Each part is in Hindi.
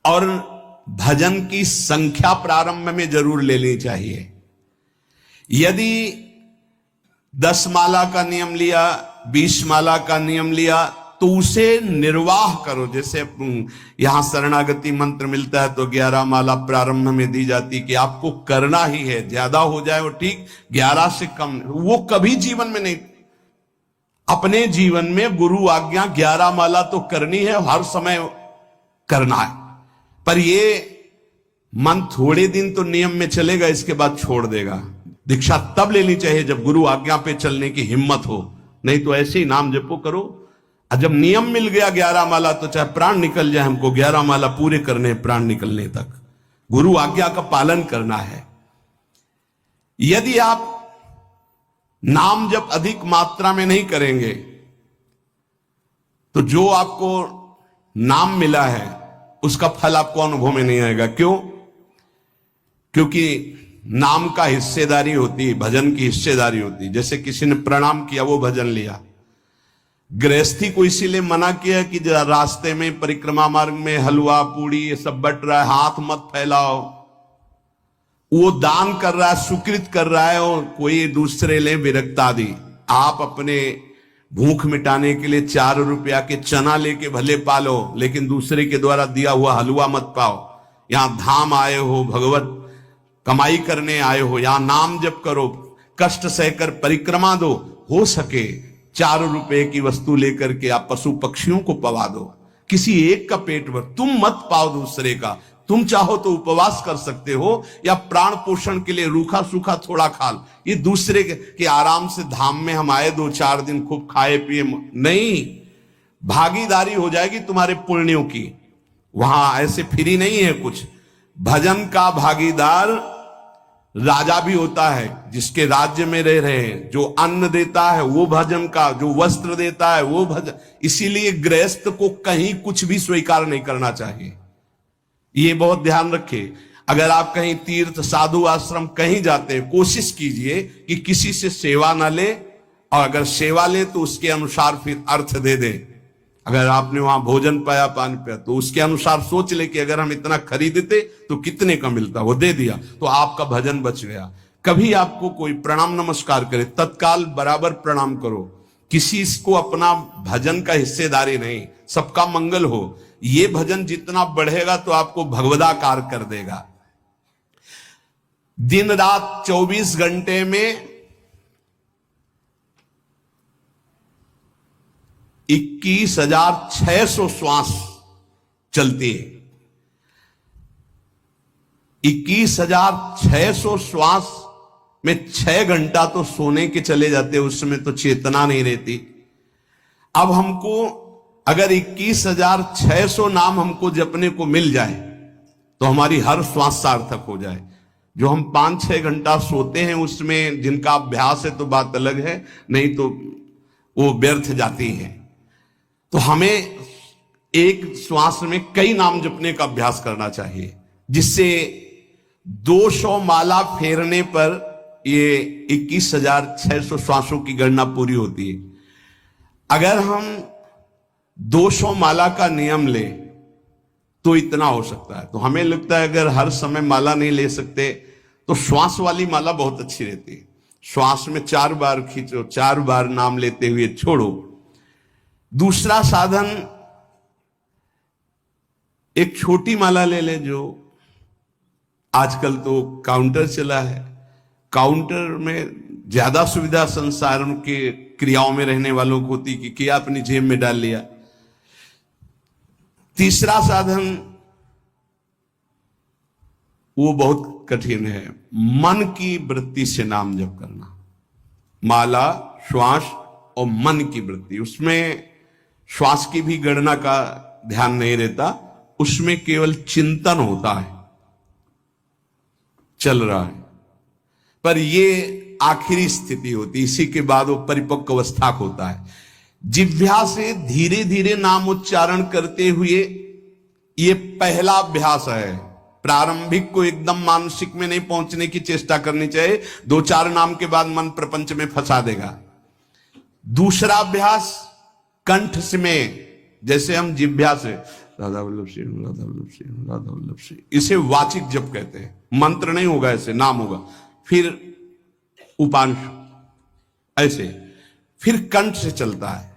और भजन की संख्या प्रारंभ में जरूर लेनी चाहिए। यदि 10 माला का नियम लिया, 20 माला का नियम लिया, तो उसे निर्वाह करो। जैसे यहां शरणागति मंत्र मिलता है तो 11 माला प्रारंभ में दी जाती कि आपको करना ही है, ज्यादा हो जाए वो ठीक, 11 से कम वो कभी जीवन में नहीं। अपने जीवन में गुरु आज्ञा 11 माला तो करनी है, हर समय करना है। पर ये मन थोड़े दिन तो नियम में चलेगा, इसके बाद छोड़ देगा। दीक्षा तब लेनी चाहिए जब गुरु आज्ञा पे चलने की हिम्मत हो, नहीं तो ऐसे ही नाम जपो करो। और जब नियम मिल गया 11 माला तो चाहे प्राण निकल जाए, हमको 11 माला पूरे करने, प्राण निकलने तक गुरु आज्ञा का पालन करना है। यदि आप नाम जब अधिक मात्रा में नहीं करेंगे तो जो आपको नाम मिला है उसका फल आपको अनुभव में नहीं आएगा। क्यों? क्योंकि नाम का हिस्सेदारी होती है, भजन की हिस्सेदारी होती है। जैसे किसी ने प्रणाम किया, वो भजन लिया। गृहस्थी को इसीलिए मना किया कि रास्ते में परिक्रमा मार्ग में हलवा पूड़ी ये सब बट रहा है, हाथ मत फैलाओ। वो दान कर रहा है, सुकृत कर रहा है, और कोई दूसरे ले विरक्त आदि। आप अपने भूख मिटाने के लिए 4 रुपया के चना लेके भले पालो, लेकिन दूसरे के द्वारा दिया हुआ हलवा मत पाओ। यहां धाम आए हो, भगवत कमाई करने आए हो, यहां नाम जप करो, कष्ट सहकर परिक्रमा दो। हो सके 4 रुपए की वस्तु लेकर के आप पशु पक्षियों को पवा दो, किसी एक का पेट भर। तुम मत पाओ दूसरे का। तुम चाहो तो उपवास कर सकते हो, या प्राण पोषण के लिए रूखा सूखा थोड़ा खा लो। ये दूसरे के आराम से धाम में हम आए 2-4 दिन खूब खाए पिए नहीं, भागीदारी हो जाएगी तुम्हारे पुण्यों की। वहां ऐसे फ्री नहीं है कुछ। भजन का भागीदार राजा भी होता है, जिसके राज्य में रह रहे हैं। जो अन्न देता है वो भजन का, जो वस्त्र देता है वो भजन। इसीलिए गृहस्थ को कहीं कुछ भी स्वीकार नहीं करना चाहिए। ये बहुत ध्यान रखिए। अगर आप कहीं तीर्थ साधु आश्रम कहीं जाते हैं, कोशिश कीजिए कि किसी से सेवा ना ले, और अगर सेवा ले तो उसके अनुसार फिर अर्थ दे दे। अगर आपने वहां भोजन पाया, पानी पाया, तो उसके अनुसार सोच ले कि अगर हम इतना खरीदते तो कितने का मिलता, वो दे दिया तो आपका भजन बच गया। कभी आपको कोई प्रणाम नमस्कार करे, तत्काल बराबर प्रणाम करो। किसी को अपना भजन का हिस्सेदारी नहीं, सबका मंगल हो। ये भजन जितना बढ़ेगा तो आपको भगवदाकार कर देगा। दिन रात 24 घंटे में 21,600 श्वास चलती है। 21,600 श्वास में 6 घंटा तो सोने के चले जाते, उसमें तो चेतना नहीं रहती। अब हमको अगर 21,600 नाम हमको जपने को मिल जाए तो हमारी हर श्वास सार्थक हो जाए। जो हम 5-6 घंटा सोते हैं उसमें जिनका अभ्यास है तो बात अलग है, नहीं तो वो व्यर्थ जाती है। तो हमें एक श्वास में कई नाम जपने का अभ्यास करना चाहिए, जिससे 200 माला फेरने पर ये 21,600 श्वासों की गणना पूरी होती है। अगर हम 200 माला का नियम ले तो इतना हो सकता है। तो हमें लगता है अगर हर समय माला नहीं ले सकते तो श्वास वाली माला बहुत अच्छी रहती है। श्वास में 4 बार खींचो, 4 बार नाम लेते हुए छोड़ो। दूसरा साधन, एक छोटी माला ले ले, जो आजकल तो काउंटर चला है। काउंटर में ज्यादा सुविधा संसार के क्रियाओं में रहने वालों को होती कि क्या अपनी जेब में डाल लिया। तीसरा साधन वो बहुत कठिन है, मन की वृत्ति से नाम जप करना। माला, श्वास और मन की वृत्ति, उसमें श्वास की भी गणना का ध्यान नहीं रहता, उसमें केवल चिंतन होता है, चल रहा है। पर ये आखिरी स्थिति होती, इसी के बाद वो परिपक्व अवस्था होता है। जिह्वा से धीरे धीरे नाम उच्चारण करते हुए ये पहला अभ्यास है। प्रारंभिक को एकदम मानसिक में नहीं पहुंचने की चेष्टा करनी चाहिए, 2-4 नाम के बाद मन प्रपंच में फंसा देगा। दूसरा अभ्यास कंठ में, जैसे हम जिह्वा से राधा वल्लभ श्री राधा वल्लभ श्री राधा वल्लभ श्री। इसे वाचिक जप कहते हैं, मंत्र नहीं होगा, ऐसे नाम होगा। फिर उपांश ऐसे, फिर कंठ से चलता है,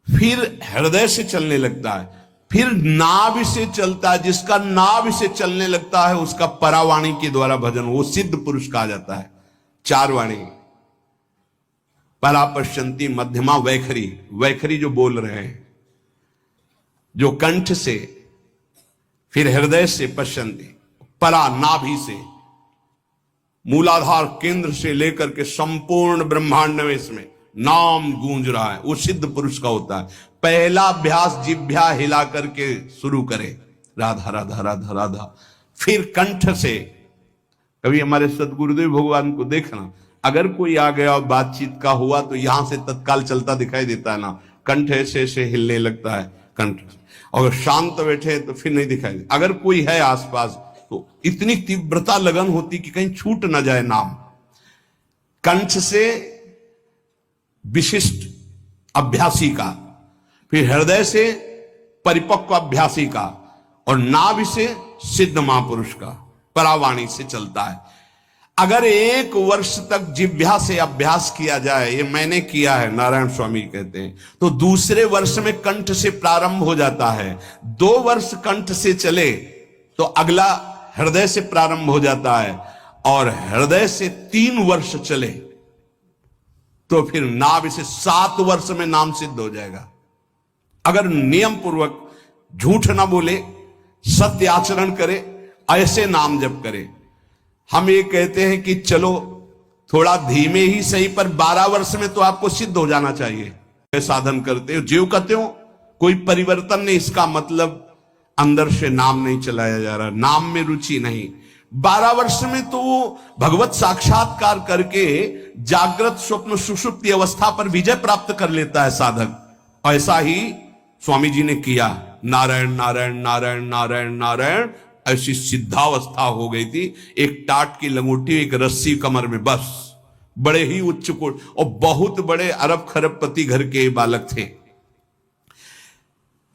फिर हृदय से चलने लगता है, फिर नाभि से चलता है। जिसका नाभि से चलने लगता है उसका परावाणी के द्वारा भजन, वो सिद्ध पुरुष कहा जाता है। चार वाणी, परा, पश्यंती, मध्यमा, वैखरी। वैखरी जो बोल रहे हैं, जो कंठ से, फिर हृदय से पश्यंती, परा नाभि से, मूलाधार केंद्र से लेकर के संपूर्ण ब्रह्मांड में इसमें नाम गूंज रहा है, वो सिद्ध पुरुष का होता है। पहला अभ्यास जिभ्या हिला करके शुरू करे, राधा राधा राधा राधा। फिर कंठ से, कभी हमारे सदगुरुदेव भगवान को देखना, अगर कोई आ गया और बातचीत का हुआ तो यहां से तत्काल चलता दिखाई देता है ना, कंठ ऐसे ऐसे हिलने लगता है कंठ। अगर शांत बैठे तो फिर नहीं दिखाई देता। अगर कोई है आसपास तो इतनी तीव्रता लगन होती कि कहीं छूट ना जाए नाम। कंठ से विशिष्ट अभ्यासी का, फिर हृदय से परिपक्व अभ्यासी का, और नाभि से सिद्ध महापुरुष का, परावाणी से चलता है। अगर 1 वर्ष तक जिह्वा से अभ्यास किया जाए, ये मैंने किया है, नारायण स्वामी कहते हैं, तो दूसरे वर्ष में कंठ से प्रारंभ हो जाता है। 2 वर्ष कंठ से चले तो अगला हृदय से प्रारंभ हो जाता है, और हृदय से 3 वर्ष चले तो फिर नाभि से 7 वर्ष में नाम सिद्ध हो जाएगा। अगर नियम पूर्वक झूठ ना बोले, सत्य आचरण करे, ऐसे नाम जप करे। हम ये कहते हैं कि चलो थोड़ा धीमे ही सही, पर 12 वर्ष में तो आपको सिद्ध हो जाना चाहिए। साधन करते हो, जीव कहते हो, कोई परिवर्तन नहीं। इसका मतलब अंदर से नाम नहीं चलाया जा रहा, नाम में रुचि नहीं। 12 वर्ष में तो वो भगवत साक्षात्कार करके जागृत स्वप्न सुषुप्ति अवस्था पर विजय प्राप्त कर लेता है साधक। ऐसा ही स्वामी जी ने किया। नारायण नारायण नारायण नारायण नारायण, ऐसी सिद्धावस्था हो गई थी। एक टाट की लंगोटी, एक रस्सी कमर में, बस। बड़े ही उच्च कोट और बहुत बड़े अरब खरबपति घर के बालक थे।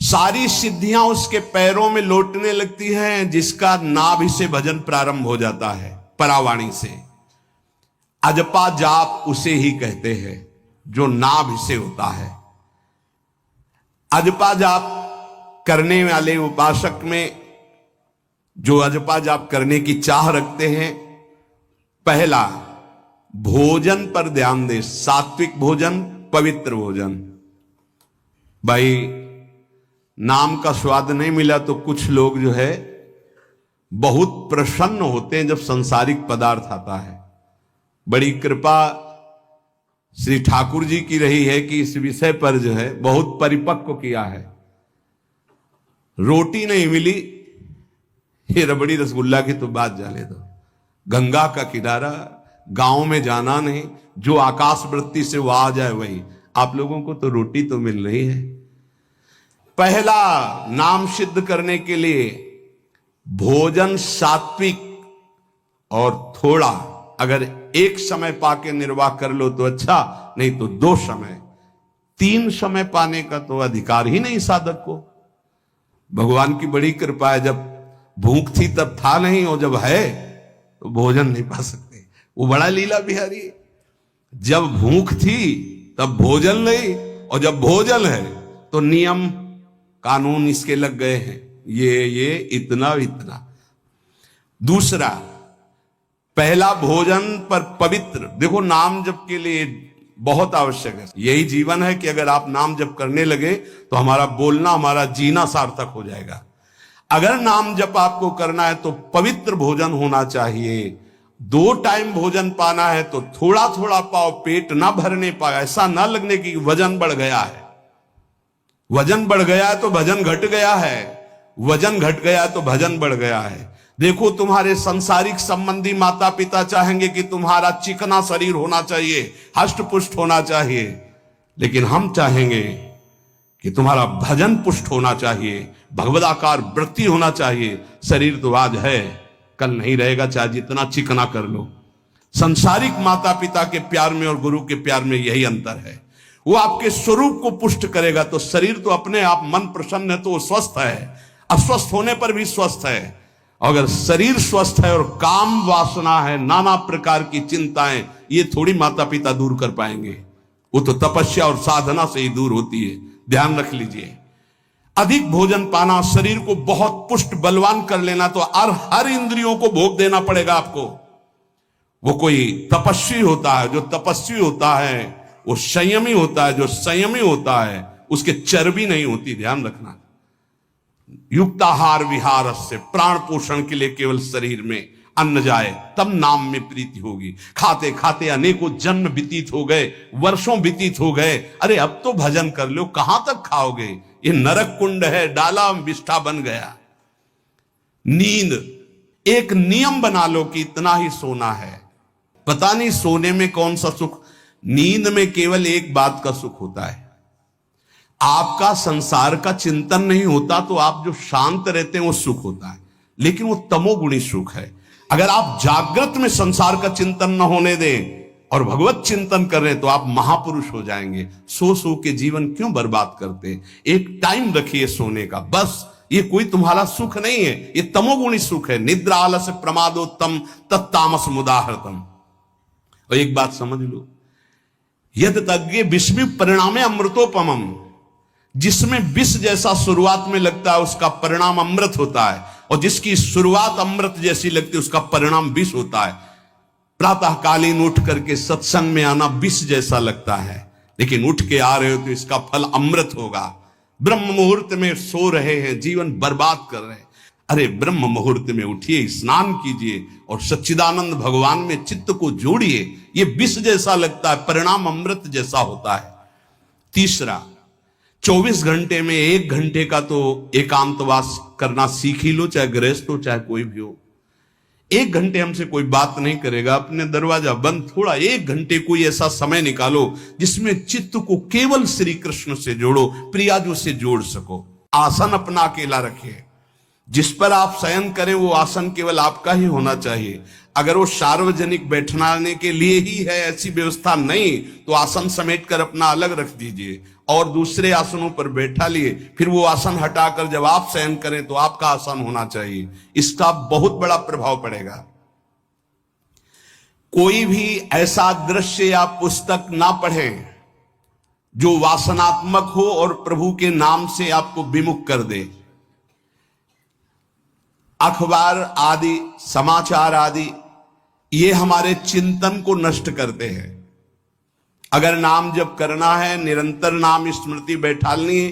सारी सिद्धियां उसके पैरों में लौटने लगती हैं, जिसका नाभि से भजन प्रारंभ हो जाता है, परावाणी से। अजपा जाप उसे ही कहते हैं जो नाभि से होता है। अजपा जाप करने वाले उपासक में जो अजपा जाप करने की चाह रखते हैं, पहला भोजन पर ध्यान दे। सात्विक भोजन, पवित्र भोजन। भाई नाम का स्वाद नहीं मिला तो कुछ लोग जो है बहुत प्रसन्न होते हैं जब सांसारिक पदार्थ आता है। बड़ी कृपा श्री ठाकुर जी की रही है कि इस विषय पर जो है बहुत परिपक्व किया है। रोटी नहीं मिली, ये रबड़ी रसगुल्ला की तो बात जाने दो। गंगा का किनारा, गांव में जाना नहीं, जो आकाश वृत्ति से वो आ जाए वही। आप लोगों को तो रोटी तो मिल रही है। पहला नाम सिद्ध करने के लिए भोजन सात्विक और थोड़ा, अगर एक समय पाके निर्वाह कर लो तो अच्छा, नहीं तो 2 समय। 3 समय पाने का तो अधिकार ही नहीं साधक को। भगवान की बड़ी कृपा है, जब भूख थी तब था नहीं, और जब है तो भोजन नहीं पा सकते। वो बड़ा लीला बिहारी। जब भूख थी तब भोजन नहीं, और जब भोजन है तो नियम कानून इसके लग गए हैं, ये इतना इतना। दूसरा, पहला भोजन पर पवित्र। देखो नाम जप के लिए बहुत आवश्यक है। यही जीवन है कि अगर आप नाम जप करने लगे तो हमारा बोलना, हमारा जीना सार्थक हो जाएगा। अगर नाम जप आपको करना है तो पवित्र भोजन होना चाहिए। 2 टाइम भोजन पाना है तो थोड़ा थोड़ा पाओ, पेट ना भरने पाए। ऐसा ना लगने की वजन बढ़ गया है। वजन बढ़ गया है तो भजन घट गया है, वजन घट गया है तो भजन बढ़ गया है। देखो तुम्हारे संसारिक संबंधी माता पिता चाहेंगे कि तुम्हारा चिकना शरीर होना चाहिए, हष्ट पुष्ट होना चाहिए, लेकिन हम चाहेंगे कि तुम्हारा भजन पुष्ट होना चाहिए, भगवदाकार वृत्ति होना चाहिए। शरीर तो आज है, कल नहीं रहेगा, चाहे जितना चिकना कर लो। संसारिक माता पिता के प्यार में और गुरु के प्यार में यही अंतर है। वो आपके स्वरूप को पुष्ट करेगा तो शरीर तो अपने आप, मन प्रसन्न है तो वो स्वस्थ है। अस्वस्थ होने पर भी स्वस्थ है। अगर शरीर स्वस्थ है और काम वासना है, नाना प्रकार की चिंताएं, ये थोड़ी माता पिता दूर कर पाएंगे। वो तो तपस्या और साधना से ही दूर होती है, ध्यान रख लीजिए। अधिक भोजन पाना, शरीर को बहुत पुष्ट बलवान कर लेना, तो हर इंद्रियों को भोग देना पड़ेगा आपको। वो कोई तपस्वी होता है, जो तपस्वी होता है वो संयमी होता है, जो संयमी होता है उसके चर्बी नहीं होती, ध्यान रखना। युक्ताहार विहार से, प्राण पोषण के लिए केवल शरीर में अन्न जाए तब नाम में प्रीति होगी। खाते खाते अनेकों जन्म व्यतीत हो गए, वर्षों व्यतीत हो गए, अरे अब तो भजन कर लो, कहां तक खाओगे, ये नरक कुंड है, डाला विष्ठा बन गया। नींद, एक नियम बना लो कि इतना ही सोना है। पता नहीं सोने में कौन सा सुख, नींद में केवल एक बात का सुख होता है, आपका संसार का चिंतन नहीं होता, तो आप जो शांत रहते हैं वो सुख होता है, लेकिन वो तमोगुणी सुख है। अगर आप जागृत में संसार का चिंतन न होने दें और भगवत चिंतन कर रहे हैं तो आप महापुरुष हो जाएंगे। सो सो के जीवन क्यों बर्बाद करते हैं? एक टाइम रखिए सोने का, बस। ये कोई तुम्हारा सुख नहीं है, ये तमोगुणी सुख है। निद्रा आलस्य प्रमादोत्तम तत्तामस मुदाहृतम। और एक बात समझ लो, यद तज्ञे विस्मि परिणामे अमृतोपमम, जिसमें विष जैसा शुरुआत में लगता है उसका परिणाम अमृत होता है, और जिसकी शुरुआत अमृत जैसी लगती है उसका परिणाम विष होता है। प्रातःकालीन उठ करके सत्संग में आना विष जैसा लगता है, लेकिन उठ के आ रहे हो तो इसका फल अमृत होगा। ब्रह्म मुहूर्त में सो रहे हैं, जीवन बर्बाद कर रहे हैं, अरे ब्रह्म मुहूर्त में उठिए, स्नान कीजिए और सच्चिदानंद भगवान में चित्त को जोड़िए। ये विष जैसा लगता है, परिणाम अमृत जैसा होता है। तीसरा, 24 घंटे में 1 घंटे का तो एकांतवास करना सीख ही लो, चाहे गृहस्थ हो चाहे कोई भी हो। 1 घंटे हमसे कोई बात नहीं करेगा, अपने दरवाजा बंद, थोड़ा 1 घंटे कोई ऐसा समय निकालो जिसमें चित्त को केवल श्री कृष्ण से जोड़ो, प्रियाजू से जोड़ सको। आसन अपना अकेला रखिए, जिस पर आप शयन करें वो आसन केवल आपका ही होना चाहिए। अगर वो सार्वजनिक बैठने के लिए ही है, ऐसी व्यवस्था नहीं, तो आसन समेट कर अपना अलग रख दीजिए और दूसरे आसनों पर बैठा लिए, फिर वो आसन हटाकर जब आप शयन करें तो आपका आसन होना चाहिए। इसका बहुत बड़ा प्रभाव पड़ेगा। कोई भी ऐसा दृश्य या पुस्तक ना पढ़ें जो वासनात्मक हो और प्रभु के नाम से आपको विमुख कर दे। अखबार आदि, समाचार आदि, ये हमारे चिंतन को नष्ट करते हैं। अगर नाम जप करना है, निरंतर नाम स्मृति बैठालनी है,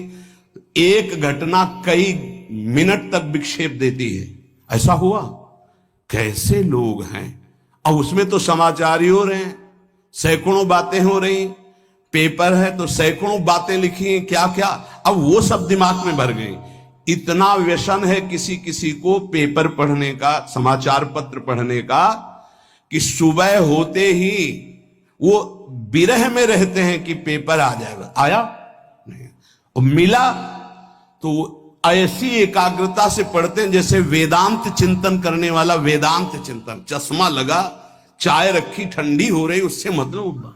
एक घटना कई मिनट तक विक्षेप देती है। ऐसा हुआ, कैसे लोग हैं, और उसमें तो समाचार ही हो रहे हैं, सैकड़ों बातें हो रही, पेपर है तो सैकड़ों बातें लिखी हैं, क्या क्या, अब वो सब दिमाग में भर गई। इतना व्यसन है किसी किसी को पेपर पढ़ने का, समाचार पत्र पढ़ने का, कि सुबह होते ही वो विरह में रहते हैं कि पेपर आ जाएगा, आया नहीं, और मिला तो ऐसी एकाग्रता से पढ़ते हैं जैसे वेदांत चिंतन करने वाला वेदांत चिंतन। चश्मा लगा, चाय रखी, ठंडी हो रही, उससे मतलब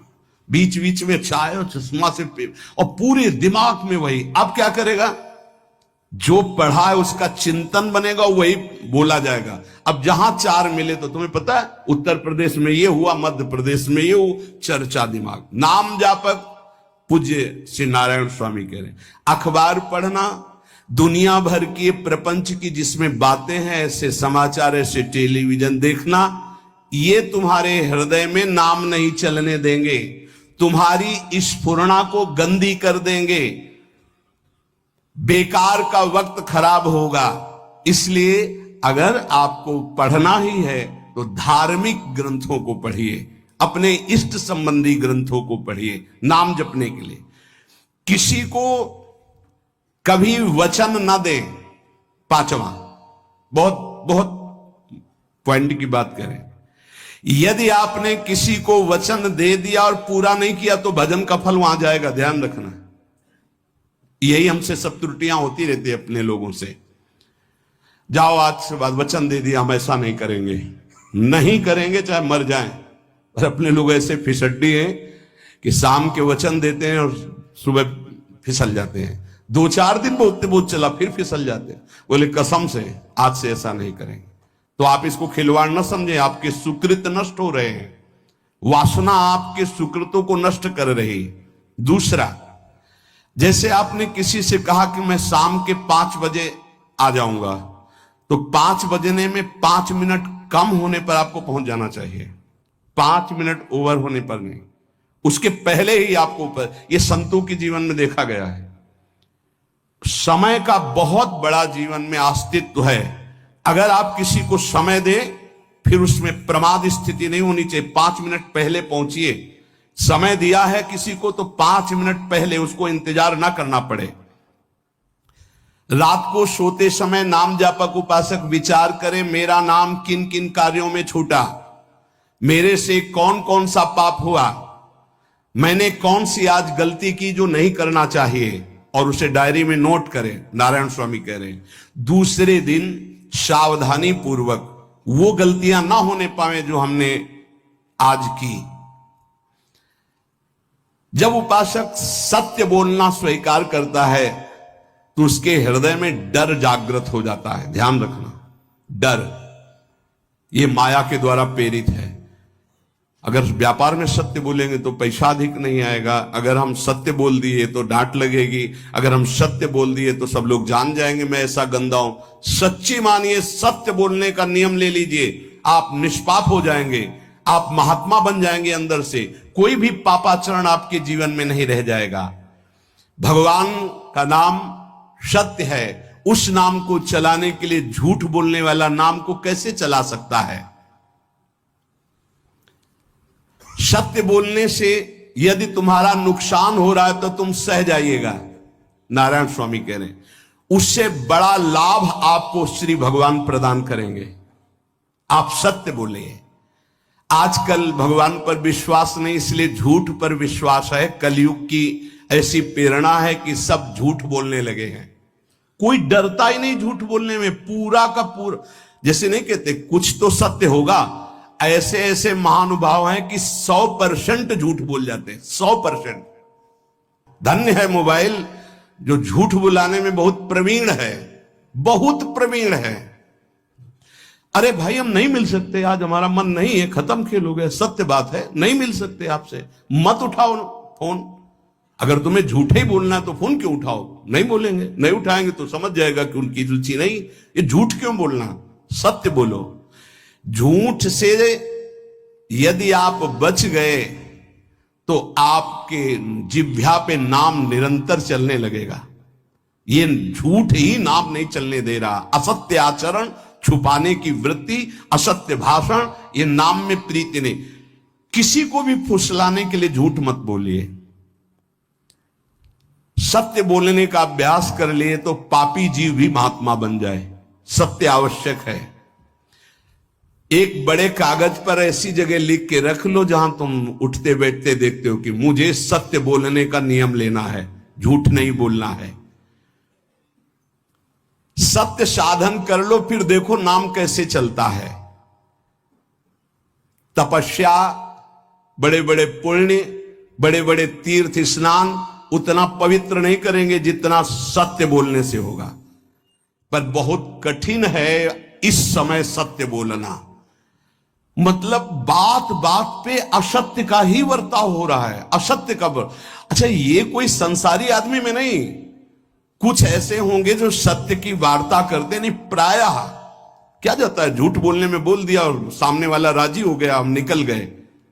बीच बीच में चाय और चश्मा से पेपर, और पूरे दिमाग में वही। अब क्या करेगा, जो पढ़ा है उसका चिंतन बनेगा, वही बोला जाएगा। अब जहां 4 मिले तो तुम्हें पता है, उत्तर प्रदेश में ये हुआ, मध्य प्रदेश में ये हुआ, चर्चा दिमाग। नाम जापक पूज्य श्री नारायण स्वामी कह रहे, अखबार पढ़ना, दुनिया भर की प्रपंच की जिसमें बातें हैं, ऐसे समाचार, ऐसे टेलीविजन देखना, ये तुम्हारे हृदय में नाम नहीं चलने देंगे, तुम्हारी स्फुरणा को गंदी कर देंगे, बेकार का वक्त खराब होगा। इसलिए अगर आपको पढ़ना ही है तो धार्मिक ग्रंथों को पढ़िए, अपने इष्ट संबंधी ग्रंथों को पढ़िए नाम जपने के लिए। किसी को कभी वचन न दे। 5वां, बहुत बहुत पॉइंट की बात करें, यदि आपने किसी को वचन दे दिया और पूरा नहीं किया तो भजन का फल वहां जाएगा, ध्यान रखना। यही हमसे सब त्रुटियां होती रहती है अपने लोगों से। जाओ आज से बाद वचन दे दिया, हम ऐसा नहीं करेंगे, नहीं करेंगे चाहे मर जाएं। और अपने लोग ऐसे फिसड्डी हैं कि शाम के वचन देते हैं और सुबह फिसल जाते हैं। 2-4 दिन बहुत बहुत चला, फिर फिसल जाते। बोले कसम से आज से ऐसा नहीं करेंगे। तो आप इसको खिलवाड़ न समझे, आपके सुकृत नष्ट हो रहे हैं, वासना आपके सुकृतों को नष्ट कर रही। दूसरा, जैसे आपने किसी से कहा कि मैं शाम के 5 बजे आ जाऊंगा, तो 5 बजने में 5 मिनट कम होने पर आपको पहुंच जाना चाहिए, 5 मिनट ओवर होने पर नहीं, उसके पहले ही आपको ऊपर। यह संतों के जीवन में देखा गया है। समय का बहुत बड़ा जीवन में अस्तित्व है। अगर आप किसी को समय दें, फिर उसमें प्रमाद स्थिति नहीं होनी चाहिए। 5 मिनट पहले पहुंचिए। समय दिया है किसी को तो 5 मिनट पहले उसको इंतजार ना करना पड़े। रात को सोते समय नाम जापक उपासक विचार करें, मेरा नाम किन किन कार्यों में छूटा, मेरे से कौन कौन सा पाप हुआ, मैंने कौन सी आज गलती की जो नहीं करना चाहिए, और उसे डायरी में नोट करें। नारायण स्वामी कह रहे हैं दूसरे दिन सावधानी पूर्वक वो गलतियां ना होने पाए जो हमने आज की। जब उपासक सत्य बोलना स्वीकार करता है तो उसके हृदय में डर जागृत हो जाता है। ध्यान रखना, डर ये माया के द्वारा प्रेरित है। अगर व्यापार में सत्य बोलेंगे तो पैसा अधिक नहीं आएगा, अगर हम सत्य बोल दिए तो डांट लगेगी, अगर हम सत्य बोल दिए तो सब लोग जान जाएंगे मैं ऐसा गंदा हूं। सच्ची मानिए, सत्य बोलने का नियम ले लीजिए, आप निष्पाप हो जाएंगे, आप महात्मा बन जाएंगे अंदर से। कोई भी पापाचरण आपके जीवन में नहीं रह जाएगा। भगवान का नाम सत्य है, उस नाम को चलाने के लिए झूठ बोलने वाला नाम को कैसे चला सकता है? सत्य बोलने से यदि तुम्हारा नुकसान हो रहा है तो तुम सह जाइएगा। नारायण स्वामी कह रहे हैं उससे बड़ा लाभ आपको श्री भगवान प्रदान करेंगे। आप सत्य बोलिए। आजकल भगवान पर विश्वास नहीं, इसलिए झूठ पर विश्वास है। कलयुग की ऐसी प्रेरणा है कि सब झूठ बोलने लगे हैं। कोई डरता ही नहीं झूठ बोलने में, पूरा का पूरा। जैसे नहीं कहते कुछ तो सत्य होगा, ऐसे ऐसे महानुभाव हैं कि 100% झूठ बोल जाते हैं, 100%। धन्य है मोबाइल जो झूठ बुलाने में बहुत प्रवीण है, बहुत प्रवीण है। अरे भाई हम नहीं मिल सकते, आज हमारा मन नहीं है, खत्म खेल हो गया, सत्य बात है, नहीं मिल सकते आपसे, मत उठाओ फोन। अगर तुम्हें झूठे ही बोलना है तो फोन क्यों उठाओ? नहीं बोलेंगे, नहीं उठाएंगे तो समझ जाएगा कि उनकी रुचि नहीं। ये झूठ क्यों बोलना? सत्य बोलो। झूठ से यदि आप बच गए तो आपके जिह्वा पे नाम निरंतर चलने लगेगा। ये झूठ ही नाम नहीं चलने दे रहा। असत्य आचरण, छुपाने की वृत्ति, असत्य भाषण, ये नाम में प्रीति नहीं। किसी को भी फुसलाने के लिए झूठ मत बोलिए। सत्य बोलने का अभ्यास कर लिए तो पापी जीव भी महात्मा बन जाए। सत्य आवश्यक है। एक बड़े कागज पर ऐसी जगह लिख के रख लो जहां तुम उठते बैठते देखते हो कि मुझे सत्य बोलने का नियम लेना है, झूठ नहीं बोलना है। सत्य साधन कर लो, फिर देखो नाम कैसे चलता है। तपस्या, बड़े बड़े पुण्य, बड़े बड़े तीर्थ स्नान उतना पवित्र नहीं करेंगे जितना सत्य बोलने से होगा। पर बहुत कठिन है इस समय सत्य बोलना। मतलब बात बात पे असत्य का ही वर्ताव हो रहा है, असत्य का अच्छा, ये कोई संसारी आदमी में नहीं, कुछ ऐसे होंगे जो सत्य की वार्ता करते नहीं। प्रायः क्या जाता है, झूठ बोलने में बोल दिया और सामने वाला राजी हो गया, हम निकल गए।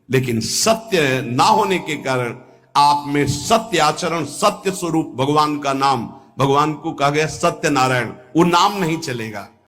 लेकिन सत्य ना होने के कारण आप में सत्य आचरण, सत्य स्वरूप भगवान का नाम, भगवान को कहा गया सत्य नारायण, वो नाम नहीं चलेगा।